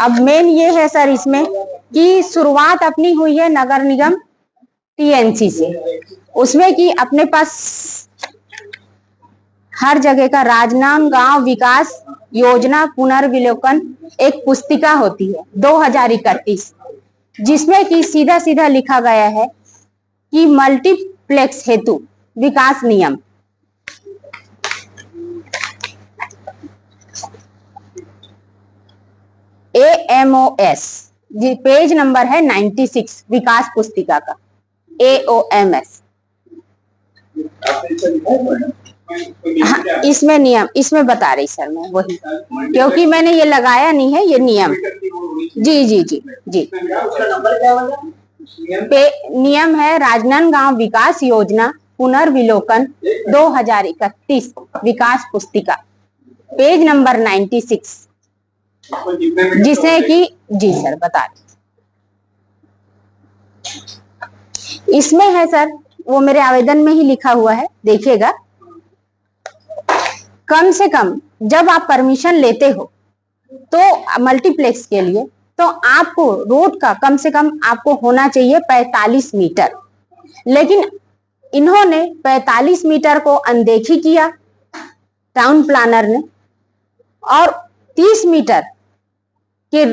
अब मेन ये है सर इसमें कि शुरुआत अपनी हुई है नगर निगम टीएनसी से, उसमें कि अपने पास हर जगह का राजनांदगांव विकास योजना पुनर्विलोकन एक पुस्तिका होती है 2031, जिसमें कि सीधा सीधा लिखा गया है कि मल्टीप्लेक्स हेतु विकास नियम AMOS, पेज नंबर है 96 विकास पुस्तिका का AOMS। हाँ, इसमें नियम इसमें बता रही सर मैं वही, क्योंकि मैंने ये लगाया नहीं है ये नियम। जी जी जी जी नियम है राजनांदगांव विकास योजना पुनर्विलोकन 2031 विकास पुस्तिका पेज नंबर 96, जिसे कि जी सर बता रही। इसमें है सर वो मेरे आवेदन में ही लिखा हुआ है, देखिएगा। कम से कम जब आप परमिशन लेते हो तो मल्टीप्लेक्स के लिए, तो आपको रोड का कम से कम आपको होना चाहिए 45 मीटर, लेकिन इन्होंने 45 मीटर को अनदेखी किया टाउन प्लानर ने, और 30 मीटर के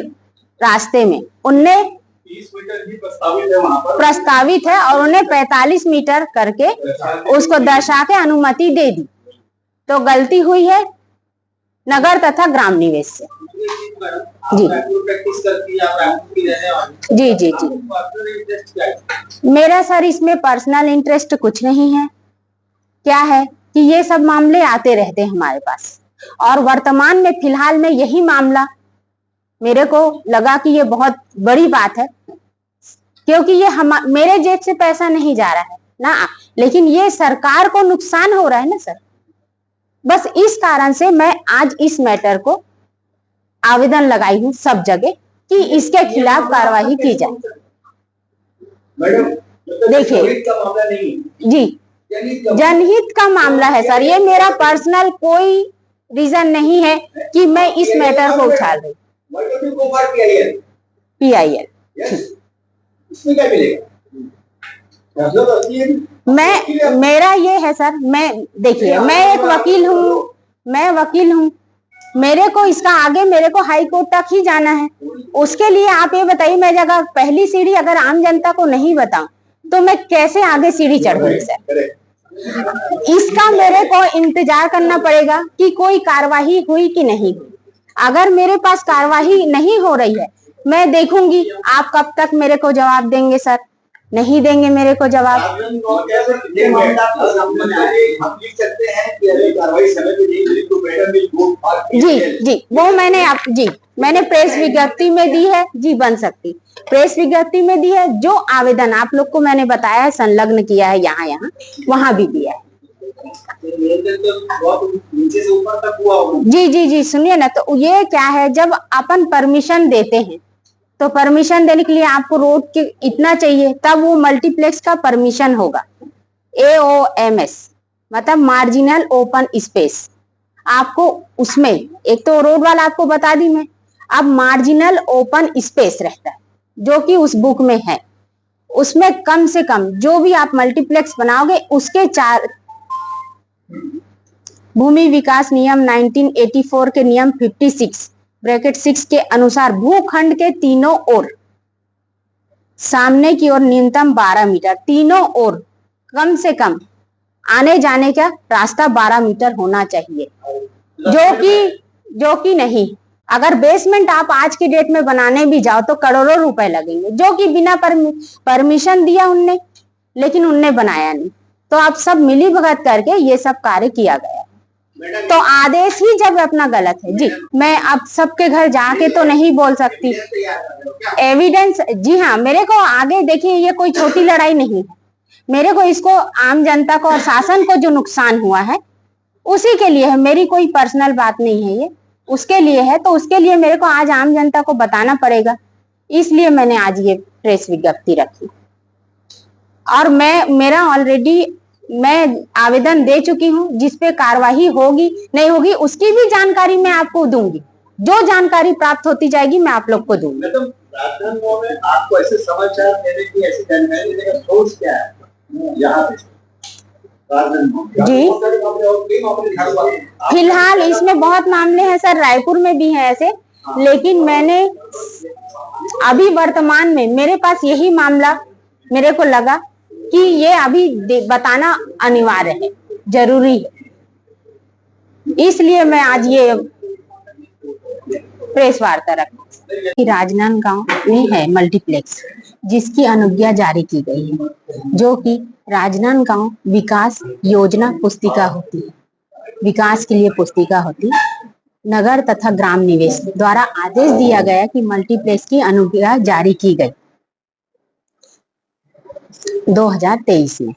रास्ते में उनने 30 मीटर ही प्रस्तावित है वहां पर, प्रस्तावित है, और उन्हें 45 मीटर करके उसको दर्शा के अनुमति दे दी। तो गलती हुई है नगर तथा ग्राम निवेश से। जी जी जी जी मेरा सर इसमें पर्सनल इंटरेस्ट कुछ नहीं है। क्या है कि ये सब मामले आते रहते हैं हमारे पास, और वर्तमान में फिलहाल में यही मामला मेरे को लगा कि ये बहुत बड़ी बात है, क्योंकि ये मेरे जेब से पैसा नहीं जा रहा है ना, लेकिन ये सरकार को नुकसान हो रहा है ना सर। बस इस कारण से मैं आज इस मैटर को आवेदन लगाई हूं सब जगह कि इसके खिलाफ कार्रवाई की जाए। देखिए जी, जनहित का मामला है सर, ये मेरा पर्सनल कोई रीजन नहीं है कि मैं इस मैटर को उछाल रही। PIL इसमें क्या मिलेगा? मेरा ये है सर, मैं देखिए मैं एक वकील हूँ, मैं वकील हूँ, मेरे को इसका आगे मेरे को हाई कोर्ट तक ही जाना है। उसके लिए आप ये बताइए, मैं जगह पहली सीढ़ी अगर आम जनता को नहीं बताऊं तो मैं कैसे आगे सीढ़ी चढ़ूंगी सर। इसका मेरे को इंतजार करना पड़ेगा कि कोई कार्रवाई हुई कि नहीं हुई। अगर मेरे पास कार्रवाई नहीं हो रही है, मैं देखूंगी आप कब तक मेरे को जवाब देंगे सर। नहीं देंगे मेरे को जवाब। जी जी वो मैंने प्रेस विज्ञप्ति में दी है जी, बन सकती प्रेस विज्ञप्ति में दी है। जो आवेदन आप लोग को मैंने बताया है, संलग्न किया है यहाँ वहां भी दिया है। जी जी जी सुनिए ना, तो ये क्या है, जब अपन परमिशन देते हैं तो परमिशन देने के लिए आपको रोड के इतना चाहिए, तब वो मल्टीप्लेक्स का परमिशन होगा। AOMS मतलब मार्जिनल ओपन स्पेस। आपको उसमें एक तो रोड वाला आपको बता दी मैं, अब मार्जिनल ओपन स्पेस रहता है जो कि उस बुक में है। उसमें कम से कम जो भी आप मल्टीप्लेक्स बनाओगे उसके 4 भूमि विकास नियम 1984 के नियम 56(6) के अनुसार भूखंड के तीनों ओर सामने की ओर न्यूनतम 12 मीटर, तीनों ओर कम से कम आने जाने का रास्ता 12 मीटर होना चाहिए, जो कि नहीं। अगर बेसमेंट आप आज की डेट में बनाने भी जाओ तो करोड़ों रुपए लगेंगे, जो कि बिना परमिशन दिया उनने, लेकिन उनने बनाया नहीं। तो आप सब मिली भगत करके ये सब कार्य किया गया। तो आदेश ही जब अपना गलत है जी। मैं अब सबके घर जाके तो नहीं बोल सकती एविडेंस। जी हाँ, मेरे को आगे देखिए, ये कोई छोटी लड़ाई नहीं है। मेरे को इसको आम जनता को और शासन को जो नुकसान हुआ है उसी के लिए है, मेरी कोई पर्सनल बात नहीं है, ये उसके लिए है। तो उसके लिए मेरे को आज आम जनता को बताना पड़ेगा, इसलिए मैंने आज ये प्रेस विज्ञप्ति रखी। और मेरा ऑलरेडी मैं आवेदन दे चुकी हूँ, जिसपे कार्रवाई होगी नहीं होगी उसकी भी जानकारी मैं आपको दूंगी। जो जानकारी प्राप्त होती जाएगी मैं आप लोग को दूंगी। मैडम, राजनांदगांव में आपको ऐसे समाचार देने की, ऐसी जानकारी देने का सोर्स क्या है यहाँ पे? जी, फिलहाल इसमें बहुत मामले हैं सर, रायपुर में भी हैं ऐसे, लेकिन मैंने अभी वर्तमान में मेरे पास यही मामला मेरे को लगा कि ये अभी बताना अनिवार्य है, जरूरी है, इसलिए मैं आज ये प्रेस वार्ता रखी। राजनांदगांव में है मल्टीप्लेक्स जिसकी अनुज्ञा जारी की गई है, जो कि राजनांदगांव विकास योजना पुस्तिका होती है, विकास के लिए पुस्तिका होती है। नगर तथा ग्राम निवेश द्वारा आदेश दिया गया कि मल्टीप्लेक्स की अनुज्ञा जारी की गई 2023 में,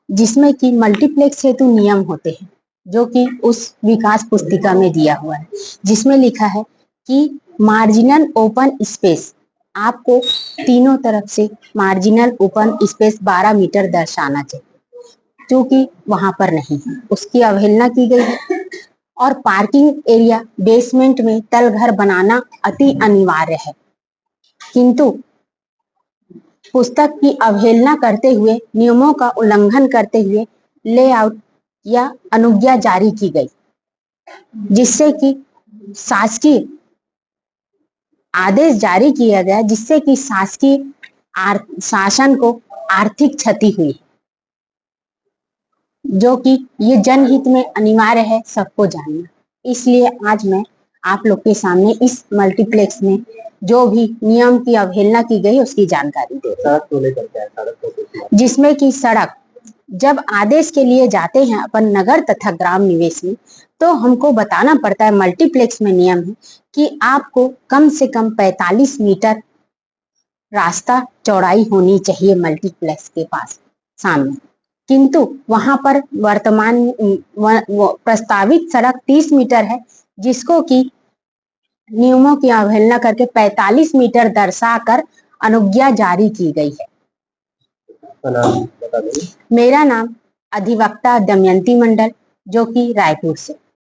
जिसमें कि मल्टीप्लेक्स हेतु नियम होते हैं, जो कि उस विकास पुस्तिका में दिया हुआ है, जिसमें लिखा है कि मार्जिनल ओपन स्पेस, आपको तीनों तरफ से मार्जिनल ओपन स्पेस 12 मीटर दर्शाना चाहिए, क्योंकि वहां पर नहीं है, उसकी अवहेलना की गई है। और पार्किंग एरिया बेसमेंट में तल घर बनाना अति अनिवार्य है, किंतु पुस्तक की अवहेलना करते हुए, नियमों का उल्लंघन करते हुए लेआउट या अनुज्ञा जारी की गई, जिससे कि शासकीय आदेश जारी किया गया, जिससे कि शासकीय शासन को आर्थिक क्षति हुई, जो कि ये जनहित में अनिवार्य है सबको जानना। इसलिए आज मैं आप लोग के सामने इस मल्टीप्लेक्स में जो भी नियम की अवहेलना की गई उसकी जानकारी दे रही, जिसमें कि सड़क जब आदेश के लिए जाते हैं अपन नगर तथा ग्राम निवेश में, तो हमको बताना पड़ता है, मल्टीप्लेक्स में नियम है कि आपको कम से कम 45 मीटर रास्ता चौड़ाई होनी चाहिए मल्टीप्लेक्स के पास सामने, किंतु वहां पर वर्तमान प्रस्तावित सड़क 30 मीटर है, जिसको कि नियमों की अवहेलना करके 45 मीटर दर्शाकर अनुज्ञा जारी की गई है। मेरा नाम अधिवक्ता दमयंती मंडल, जो कि रायपुर से।